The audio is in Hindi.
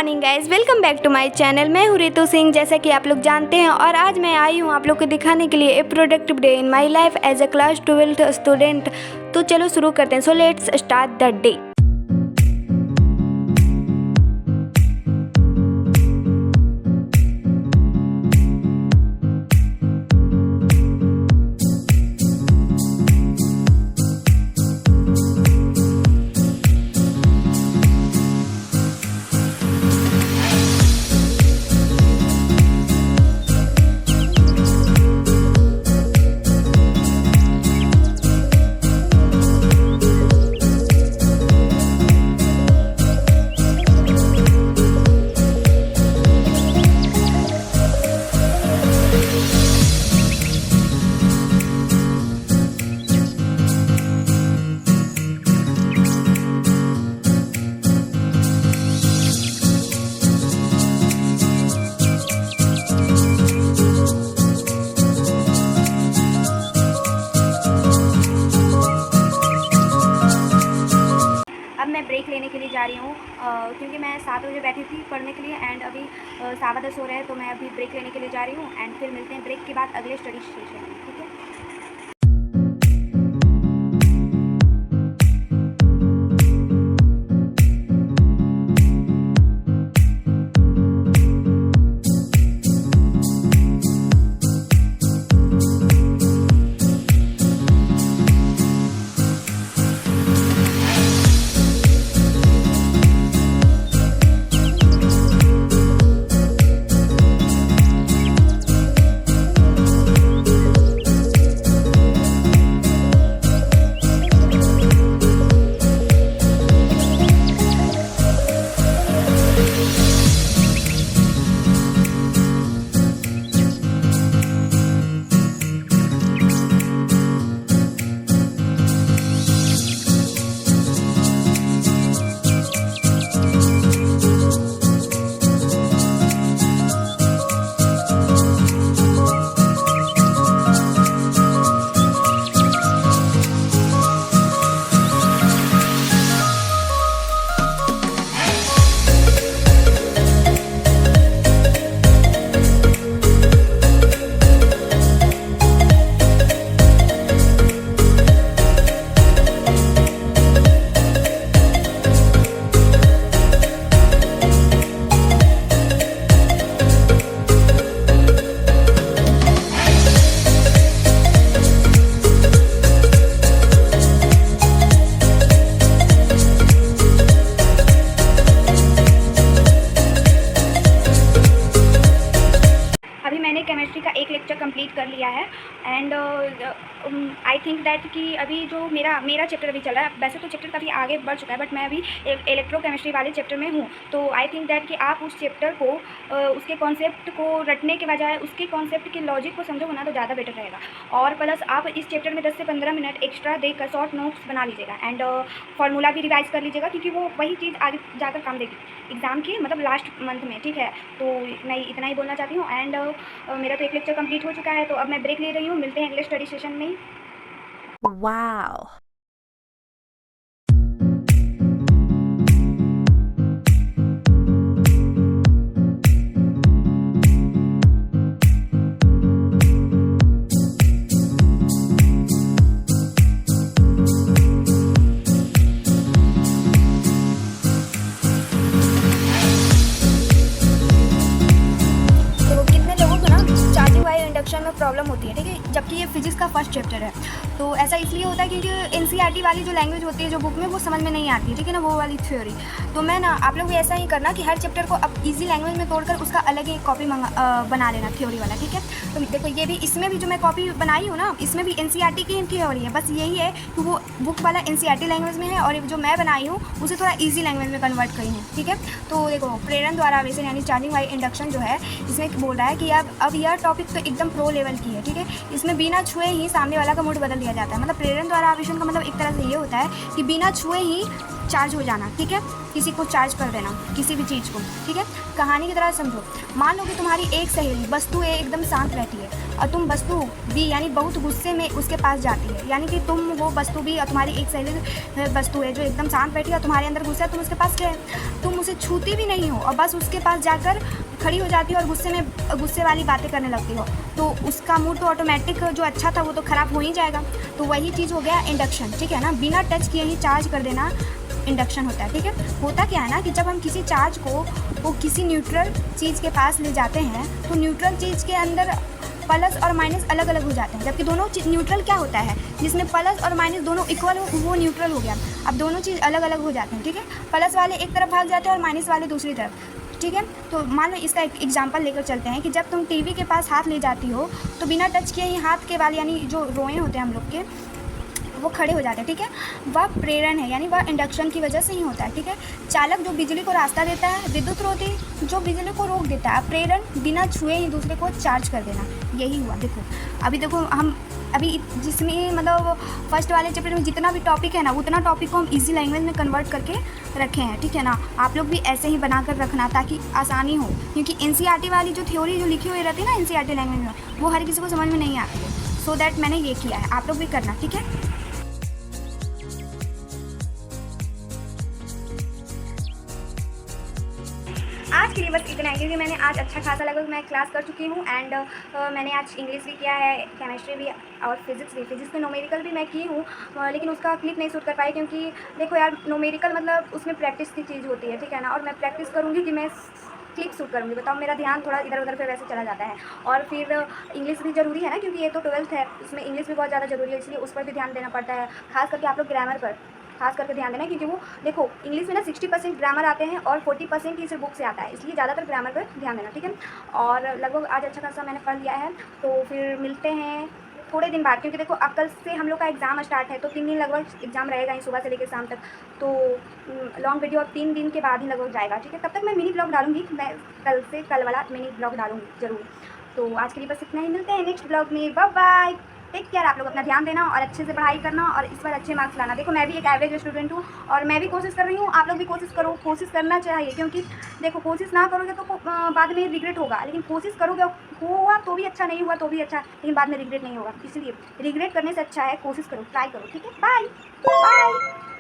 Morning guys, welcome back to my channel. मैं हूँ रितु सिंह, जैसा कि आप लोग जानते हैं। और आज मैं आई हूँ आप लोग को दिखाने के लिए a productive day in my life as a class 12th student. तो चलो शुरू करते हैं। So let's start the day. अब मैं ब्रेक लेने के लिए जा रही हूँ क्योंकि मैं 7 बजे बैठी थी पढ़ने के लिए एंड अभी 10:15 हो रहे हैं। तो मैं अभी ब्रेक लेने के लिए जा रही हूँ एंड फिर मिलते हैं ब्रेक के बाद अगले स्टडी सेशन में, ठीक है। केमिस्ट्री का एक लेक्चर कंप्लीट कर लिया है एंड आई थिंक दैट कि अभी जो मेरा चैप्टर अभी चला है। वैसे तो चैप्टर काफ़ी आगे बढ़ चुका है बट मैं अभी इलेक्ट्रोकेमिस्ट्री वाले चैप्टर में हूँ। तो आई थिंक दैट कि आप उस चैप्टर को उसके कॉन्सेप्ट को रटने के बजाय उसके कॉन्सेप्ट के लॉजिक को समझोगे ना तो ज़्यादा बेटर रहेगा। और प्लस आप इस चैप्टर में 10 से 15 मिनट एक्स्ट्रा देकर शॉर्ट नोट्स बना लीजिएगा एंड फार्मूला भी रिवाइज कर लीजिएगा क्योंकि वो वही चीज़ आगे जाकर काम देगी एग्ज़ाम के मतलब लास्ट मंथ में, ठीक है। तो मैं इतना ही बोलना चाहती हूँ एंड मेरा तो एक लेक्चर कंप्लीट हो चुका है। तो अब मैं ब्रेक ले रही हूँ, मिलते हैं अगले स्टडी सेशन में। Wow. में प्रॉब्लम होती है, ठीक है, जबकि ये फिजिक्स का फर्स्ट चैप्टर है। तो ऐसा इसलिए होता है क्योंकि एनसीईआरटी वाली जो लैंग्वेज होती है जो बुक में वो समझ में नहीं आती है, ठीक है ना, वो वाली थ्योरी। तो मैं ना आप लोग भी ऐसा ही करना कि हर चैप्टर को अब इजी लैंग्वेज में तोड़कर उसका अलग एक कॉपी बना लेना थ्योरी वाला, ठीक है। तो देखो ये भी इसमें भी जो मैं कॉपी बनाई हूँ ना इसमें भी एनसीईआरटी की थ्योरी है। बस यही है कि वो बुक वाला एनसीईआरटी लैंग्वेज में है और जो मैं बनाई हूँ उसे थोड़ा ईजी लैंग्वेज में कन्वर्ट करी हूँ, ठीक है। तो देखो प्रेरण द्वारा आवेशन यानी चार्जिंग वाई इंडक्शन जो है इसमें बोल रहा है कि अब यह टॉपिक तो एकदम प्रो लेवल की है, ठीक है। इसमें बिना छुए ही सामने वाला का मूड बदल दिया जाता है। मतलब प्रेरण द्वारा आवेशन का मतलब एक तरह से ये होता है कि बिना छुए ही चार्ज हो जाना, ठीक है, किसी को चार्ज कर देना, किसी भी चीज़ को, ठीक है। कहानी की तरह समझो, मान लो कि तुम्हारी एक सहेली वस्तु ए एकदम शांत रहती है और तुम वस्तु बी यानी बहुत गुस्से में उसके पास जाती है, यानी कि तुम वो वस्तु बी और तुम्हारी एक सहेली वस्तु है जो एकदम शांत बैठी है और तुम्हारे अंदर गुस्सा है, तुम उसके पास गए, तुम उसे छूती भी नहीं हो और बस उसके पास जाकर खड़ी हो जाती हो और गुस्से वाली बातें करने लगती हो, तो उसका मूड तो ऑटोमेटिक जो अच्छा था वो तो ख़राब हो ही जाएगा। तो वही चीज़ हो गया इंडक्शन, ठीक है ना, बिना टच किए ही चार्ज कर देना इंडक्शन होता है, ठीक है। होता क्या है ना कि जब हम किसी चार्ज को वो किसी न्यूट्रल चीज़ के पास ले जाते हैं तो न्यूट्रल चीज़ के अंदर प्लस और माइनस अलग अलग हो जाते हैं, जबकि दोनों न्यूट्रल क्या होता है जिसमें प्लस और माइनस दोनों इक्वल हो वो न्यूट्रल हो गया। अब दोनों चीज़ अलग अलग हो जाते हैं, ठीक है, प्लस वाले एक तरफ भाग जाते हैं और माइनस वाले दूसरी तरफ, ठीक है। तो मान लो इसका एक एग्जांपल लेकर चलते हैं कि जब तुम टीवी के पास हाथ ले जाती हो तो बिना टच किए ही हाथ के वाले यानी जो रोए होते हैं हम लोग के वो खड़े हो जाते हैं, ठीक है। वह प्रेरण है यानी वह इंडक्शन की वजह से ही होता है, ठीक है। चालक जो बिजली को रास्ता देता है, विद्युत रोधी जो बिजली को रोक देता है, प्रेरण बिना छुए ही दूसरे को चार्ज कर देना, यही हुआ। देखो अभी देखो हम अभी जिसमें मतलब फर्स्ट वाले चैप्टर में जितना भी टॉपिक है ना उतना टॉपिक को हम इजी लैंग्वेज में कन्वर्ट करके रखे हैं, ठीक है ना। आप लोग भी ऐसे ही बना कर रखना ताकि आसानी हो, क्योंकि एनसीईआरटी वाली जो थ्योरी जो लिखी हुई रहती है ना एनसीईआरटी लैंग्वेज में वो हर किसी को समझ में नहीं आती है, सो दैट मैंने ये किया है, आप लोग भी करना, ठीक है। आज के लिए बस इतना है क्योंकि मैंने आज अच्छा खासा लगभग मैं क्लास कर चुकी हूँ एंड मैंने आज इंग्लिश भी किया है, केमिस्ट्री भी और फिजिक्स भी। फिजिक्स में नोमेरिकल भी मैं की हूँ लेकिन उसका क्लिप नहीं शूट कर पाई क्योंकि देखो यार नोमेरिकल मतलब उसमें प्रैक्टिस की चीज़ होती है, ठीक है ना, और मैं प्रैक्टिस करूँगी कि मैं क्लिप शूट करूँगी, बताओ मेरा ध्यान थोड़ा इधर उधर पे वैसे चला जाता है। और फिर इंग्लिश भी ज़रूरी है ना क्योंकि ये तो 12th है, उसमें इंग्लिश भी बहुत ज़्यादा ज़रूरी है, इसलिए उस पर भी ध्यान देना पड़ता है, खास करके आप लोग ग्रामर पर खास करके ध्यान देना क्योंकि वो देखो इंग्लिश में ना 60% ग्रामर आते हैं और 40% ही सिर्फ बुक से आता है, इसलिए ज़्यादातर ग्रामर पर ध्यान देना, ठीक है। और लगभग आज अच्छा खासा मैंने पढ़ लिया है, तो फिर मिलते हैं थोड़े दिन बाद क्योंकि देखो अब कल से हम लोग का एग्ज़ाम स्टार्ट है, तो 3 दिन लगभग एग्ज़ाम रहेगा ही सुबह से लेकर शाम तक, तो लॉन्ग वीडियो अब 3 दिन के बाद ही लगभग जाएगा, ठीक है। तब तक मैं मिनी ब्लॉग डालूंगी, मैं कल वाला मिनी ब्लॉग डालूंगी ज़रूर। तो आज के लिए बस इतना ही, मिलते हैं नेक्स्ट ब्लॉग में, बाय बाय, टेक केयर। आप लोग अपना ध्यान देना और अच्छे से पढ़ाई करना और इस बार अच्छे मार्क्स लाना। देखो मैं भी एक एवरेज स्टूडेंट हूँ और मैं भी कोशिश कर रही हूँ, आप लोग भी कोशिश करो, कोशिश करना चाहिए क्योंकि देखो कोशिश ना करोगे तो बाद में रिग्रेट होगा, लेकिन कोशिश करोगे हुआ तो भी अच्छा, नहीं हुआ तो भी अच्छा, लेकिन बाद में रिग्रेट नहीं होगा, इसलिए रिग्रेट करने से अच्छा है कोशिश करो, ट्राई करो, ठीक है। Bye bye.